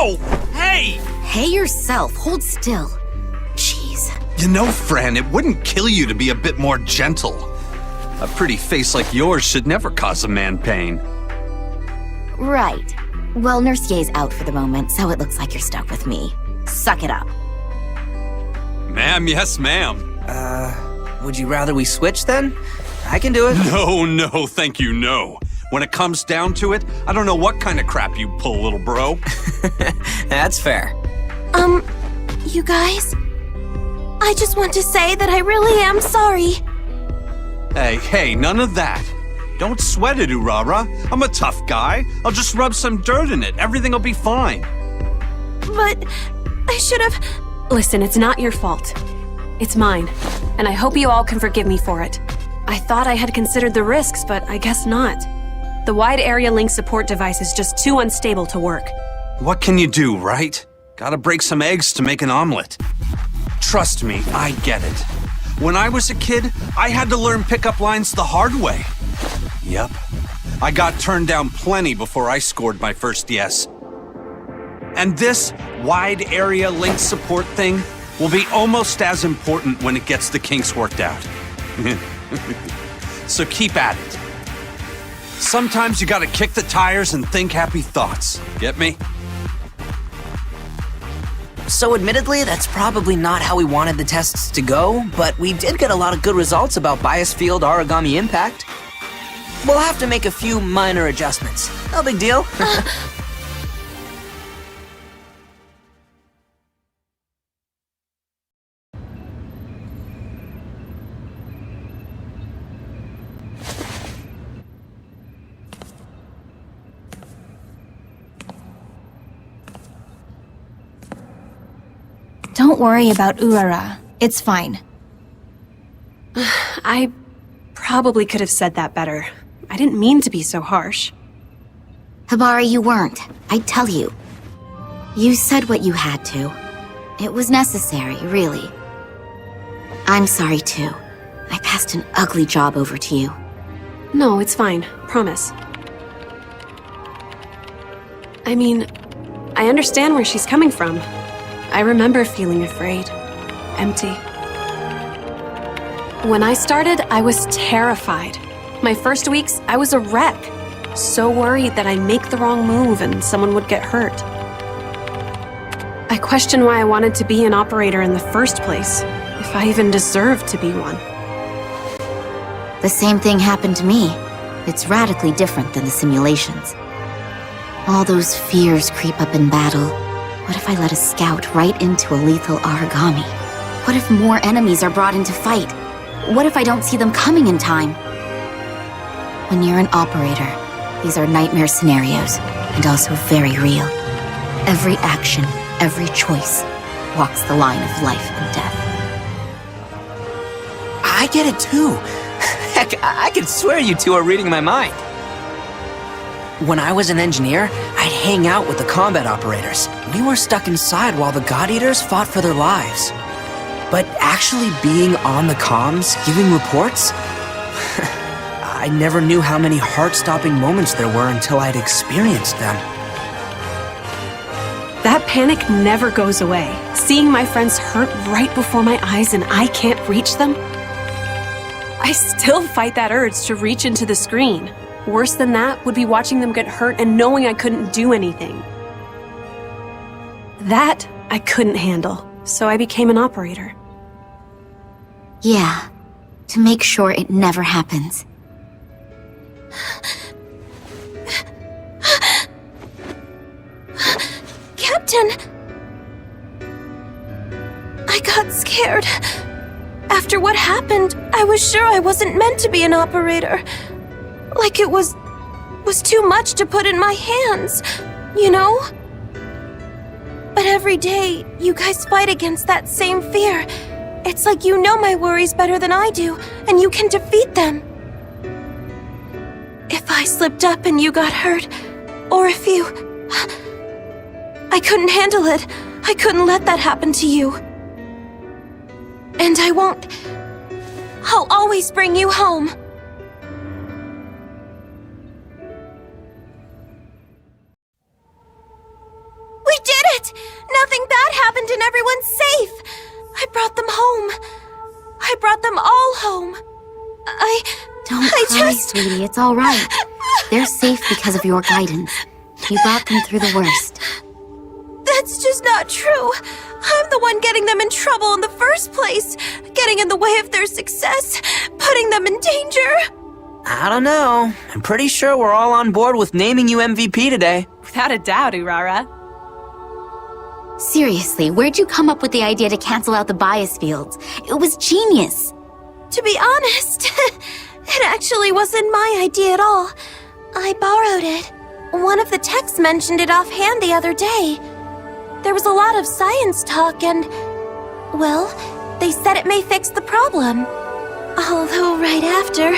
Ow! Hey! Hey yourself, hold still. Jeez. You know, Fran, it wouldn't kill you to be a bit more gentle. A pretty face like yours should never cause a man pain. Right. Well, Nurse Ye's out for the moment, so it looks like you're stuck with me. Suck it up. Ma'am, yes, ma'am. Would you rather we switch then? I can do it. No, thank you, no. When it comes down to it, I don't know what kind of crap you pull, little bro. That's fair. You guys? I just want to say that I really am sorry. Hey, none of that. Don't sweat it, Urara. I'm a tough guy. I'll just rub some dirt in it. Everything will be fine. But I should have... Listen, it's not your fault. It's mine. And I hope you all can forgive me for it. I thought I had considered the risks, but I guess not. The wide area link support device is just too unstable to work. What can you do, right? Gotta break some eggs to make an omelet. Trust me, I get it. When I was a kid, I had to learn pickup lines the hard way. Yep. I got turned down plenty before I scored my first yes. And this wide area link support thing will be almost as important when it gets the kinks worked out. So keep at it. Sometimes you gotta kick the tires and think happy thoughts. Get me? So admittedly, that's probably not how we wanted the tests to go, but we did get a lot of good results about bias field origami impact. We'll have to make a few minor adjustments. No big deal. Don't worry about Urara. It's fine. I probably could have said that better. I didn't mean to be so harsh. Hibari, you weren't. I tell you. You said what you had to. It was necessary, really. I'm sorry, too. I passed an ugly job over to you. No, it's fine. Promise. I mean, I understand where she's coming from. I remember feeling afraid. Empty. When I started, I was terrified. My first weeks, I was a wreck. So worried that I'd make the wrong move and someone would get hurt. I questioned why I wanted to be an operator in the first place. if I even deserve to be one. The same thing happened to me. It's radically different than the simulations. All those fears creep up in battle. What if I let a scout right into a lethal origami? What if more enemies are brought into fight? What if I don't see them coming in time? When you're an operator, these are nightmare scenarios, and also very real. Every action, every choice, walks the line of life and death. I get it too. Heck, I could swear you two are reading my mind. When I was an engineer, I'd hang out with the combat operators. We were stuck inside while the God Eaters fought for their lives. But actually being on the comms, giving reports? I never knew how many heart-stopping moments there were until I'd experienced them. That panic never goes away. Seeing my friends hurt right before my eyes and I can't reach them? I still fight that urge to reach into the screen. Worse than that would be watching them get hurt and knowing I couldn't do anything. That I couldn't handle, so I became an operator. Yeah, to make sure it never happens. Captain! I got scared. After what happened, I was sure I wasn't meant to be an operator. Like it was too much to put in my hands, you know? But every day, you guys fight against that same fear. It's like you know my worries better than I do, and you can defeat them. If I slipped up and you got hurt, or if you... I couldn't handle it. I couldn't let that happen to you. And I won't. I'll always bring you home. We did it! Nothing bad happened and everyone's safe! I brought them home. I brought them all home. Don't cry, sweetie. It's all right. They're safe because of your guidance. You brought them through the worst. That's just not true. I'm the one getting them in trouble in the first place. Getting in the way of their success. Putting them in danger. I don't know. I'm pretty sure we're all on board with naming you MVP today. Without a doubt, Urara. Seriously, where'd you come up with the idea to cancel out the bias fields? It was genius. To be honest, it actually wasn't my idea at all. I borrowed it. One of the techs mentioned it offhand the other day. There was a lot of science talk and... well, they said it may fix the problem. Although right after,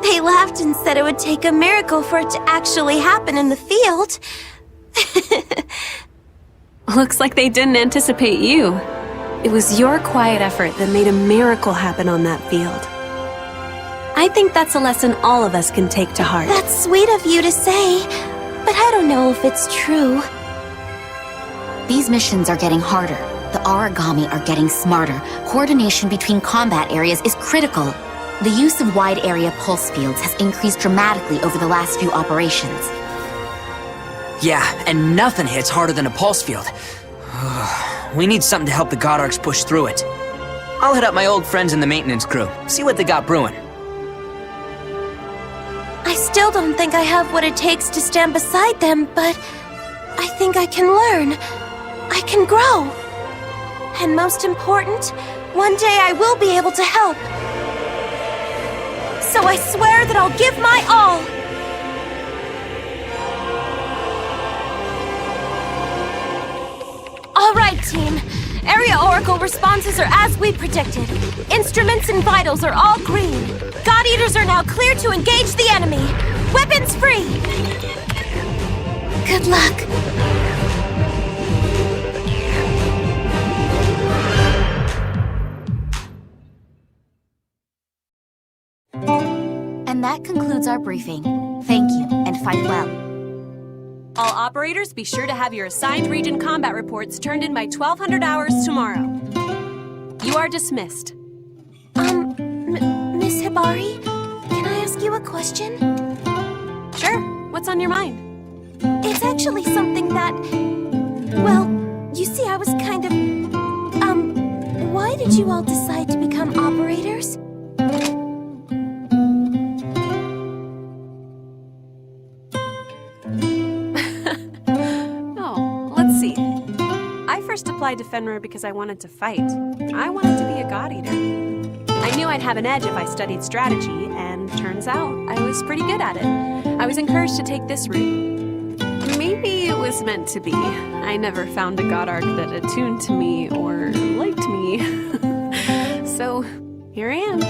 they laughed and said it would take a miracle for it to actually happen in the field. Looks like they didn't anticipate you. It was your quiet effort that made a miracle happen on that field. I think that's a lesson all of us can take to heart. That's sweet of you to say, but I don't know if it's true. These missions are getting harder. The origami are getting smarter. Coordination between combat areas is critical. The use of wide area pulse fields has increased dramatically over the last few operations. Yeah, and nothing hits harder than a pulse field. We need something to help the Godarks push through it. I'll hit up my old friends in the maintenance crew, see what they got brewing. I still don't think I have what it takes to stand beside them, but I think I can learn. I can grow. And most important, one day I will be able to help. So I swear that I'll give my all. All right, team. Area Oracle responses are as we predicted. Instruments and vitals are all green. God Eaters are now clear to engage the enemy. Weapons free! Good luck. And that concludes our briefing. Thank you, and fight well. All operators, be sure to have your assigned region combat reports turned in by 1200 hours tomorrow. You are dismissed. Miss Hibari, can I ask you a question? Sure, what's on your mind? It's actually something that... well, you see, I was kind of... Why did you all decide to become operators? Oh, let's see. I first applied to Fenrir because I wanted to fight. I wanted to be a god eater. I knew I'd have an edge if I studied strategy, and turns out I was pretty good at it. I was encouraged to take this route. Maybe it was meant to be. I never found a god arc that attuned to me or liked me. So, here I am.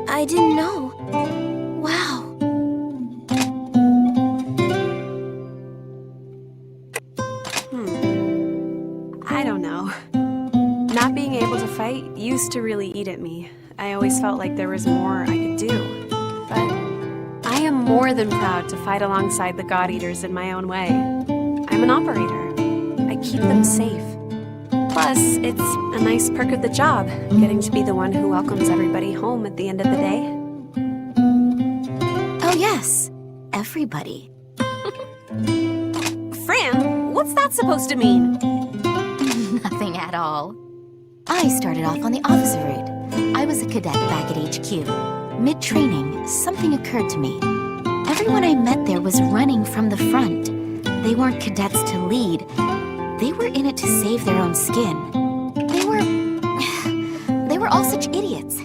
I didn't know. Wow. I don't know. Not being able to fight used to really eat at me. I always felt like there was more I could do. But I am more than proud to fight alongside the God Eaters in my own way. I'm an operator. I keep them safe. Plus, it's a nice perk of the job, getting to be the one who welcomes everybody home at the end of the day. Oh, yes. Everybody. Fran, what's that supposed to mean? Nothing at all. I started off on the officer route. I was a cadet back at HQ. Mid-training, something occurred to me. Everyone I met there was running from the front. They weren't cadets to lead. They were in it to save their own skin. They were all such idiots.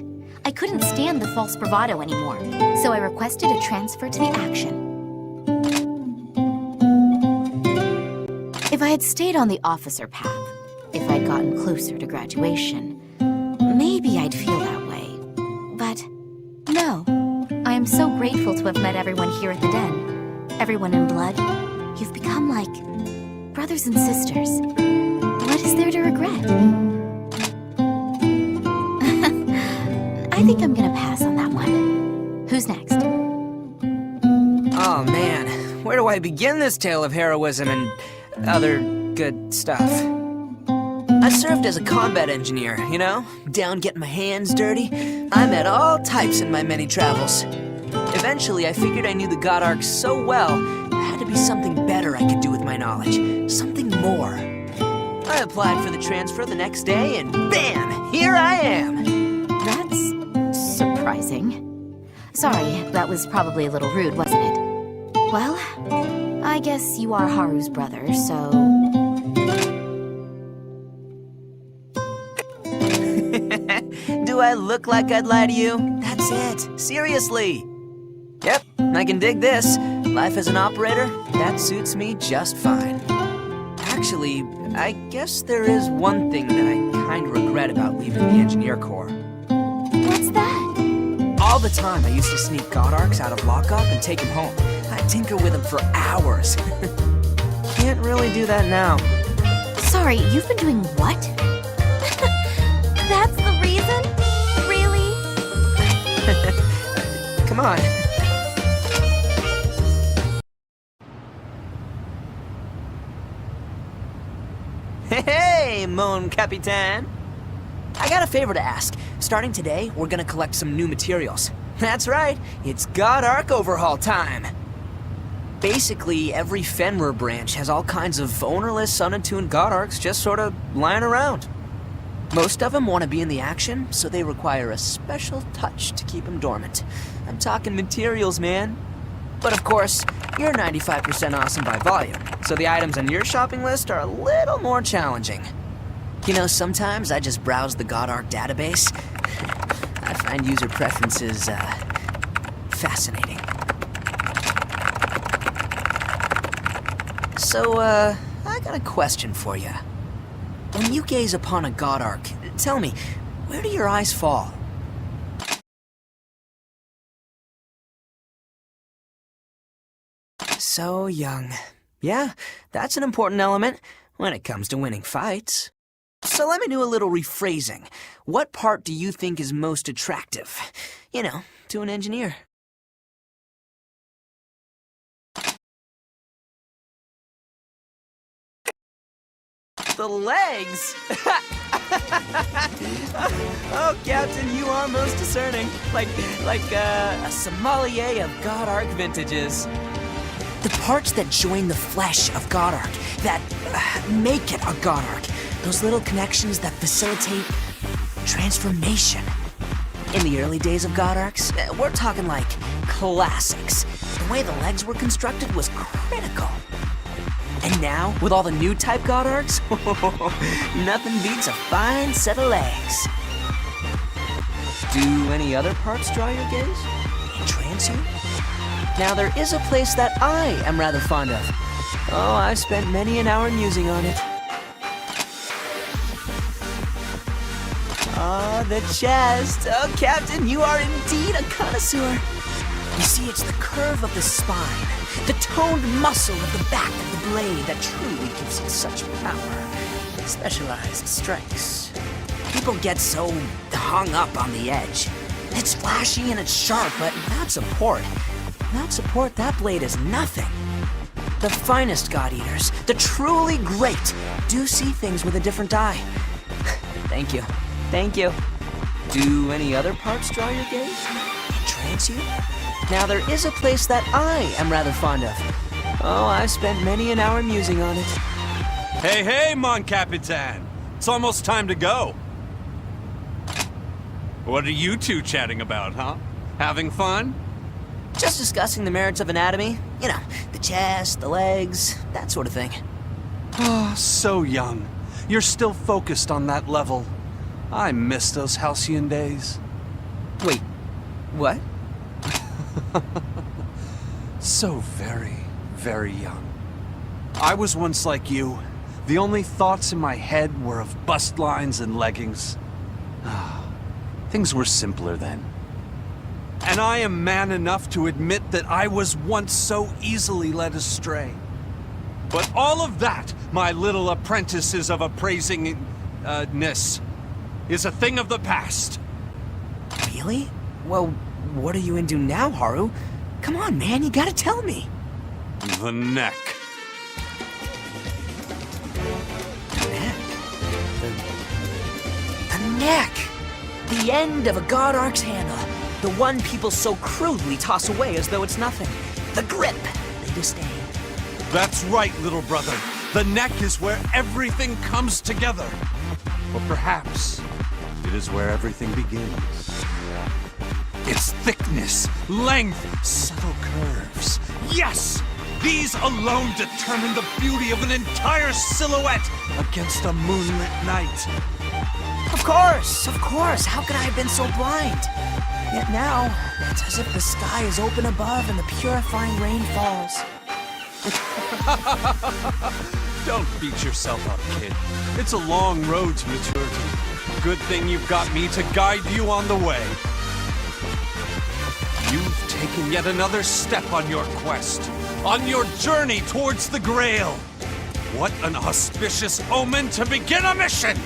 I couldn't stand the false bravado anymore, so I requested a transfer to the action. If I had stayed on the officer path, if I'd gotten closer to graduation, maybe I'd feel that way. But no, I am so grateful to have met everyone here at the Den. Everyone in blood. You've become like brothers and sisters. What is there to regret? I think I'm gonna pass on that one. Who's next? Oh man, where do I begin this tale of heroism and other good stuff? I served as a combat engineer, you know? Down getting my hands dirty. I met all types in my many travels. Eventually, I figured I knew the God Arc so well, there had to be something better I could do with my knowledge. Something more. I applied for the transfer the next day, and bam! Here I am! That's surprising. Sorry, that was probably a little rude, wasn't it? Well, I guess you are Haru's brother, so... Do I look like I'd lie to you? That's it. Seriously. Yep, I can dig this. Life as an operator, that suits me just fine. Actually, I guess there is one thing that I kind of regret about leaving the Engineer Corps. What's that? All the time I used to sneak God Arcs out of lockup and take them home. I'd tinker with them for hours. Can't really do that now. Sorry, you've been doing what? That's the reason? Really? Come on. Hey, Mon Capitan. I got a favor to ask. Starting today, we're gonna collect some new materials. That's right, it's God Arc overhaul time. Basically, every Fenrir branch has all kinds of ownerless, unattuned God Arcs just sort of lying around. Most of them want to be in the action, so they require a special touch to keep them dormant. I'm talking materials, man. But of course, you're 95% awesome by volume, so the items on your shopping list are a little more challenging. You know, sometimes I just browse the God Arc database. I find user preferences, fascinating. So, I got a question for you. When you gaze upon a God Arc, tell me, where do your eyes fall? So young. Yeah, that's an important element when it comes to winning fights. So let me do a little rephrasing. What part do you think is most attractive? You know, to an engineer. The legs! Oh, Captain, you are most discerning. Like a sommelier of God Arc vintages. The parts that join the flesh of God Arc, that make it a God Arc, Those little connections that facilitate transformation. In the early days of God Arcs, we're talking like classics. The way the legs were constructed was critical. And now, with all the new type God Arcs, nothing beats a fine set of legs. Do any other parts draw your gaze? Entrance you? Now there is a place that I am rather fond of. Oh, I've spent many an hour musing on it. Ah, the chest. Oh, Captain, you are indeed a connoisseur. You see, it's the curve of the spine, the toned muscle of the back of the blade that truly gives it such power. Specialized strikes. People get so hung up on the edge. It's flashy and it's sharp, but without support. Without support, that blade is nothing. The finest God Eaters, the truly great, do see things with a different eye. Thank you. Thank you. Do any other parts draw your gaze? Entrance you? Now there is a place that I am rather fond of. Oh, I've spent many an hour musing on it. Hey, hey, Mon Capitan! It's almost time to go. What are you two chatting about, huh? Having fun? Just discussing the merits of anatomy. You know, the chest, the legs, that sort of thing. Oh, so young. You're still focused on that level. I miss those halcyon days. Wait, what? So very, very young. I was once like you. The only thoughts in my head were of bust lines and leggings. Things were simpler then. And I am man enough to admit that I was once so easily led astray. But all of that, my little apprentices of appraisingness, is a thing of the past. Really? Well, what are you into now, Haru? Come on, man, you gotta tell me. The neck. Neck? The neck! The end of a God Arc's handle. The one people so crudely toss away as though it's nothing. The grip they disdain. That's right, little brother. The neck is where everything comes together. Or perhaps it is where everything begins. Its thickness, length, subtle curves. Yes! These alone determine the beauty of an entire silhouette against a moonlit night. Of course, of course. How could I have been so blind? Yet now, it's as if the sky is open above and the purifying rain falls. Don't beat yourself up, kid. It's a long road to maturity. Good thing you've got me to guide you on the way. You've taken yet another step on your quest, on your journey towards the Grail. What an auspicious omen to begin a mission!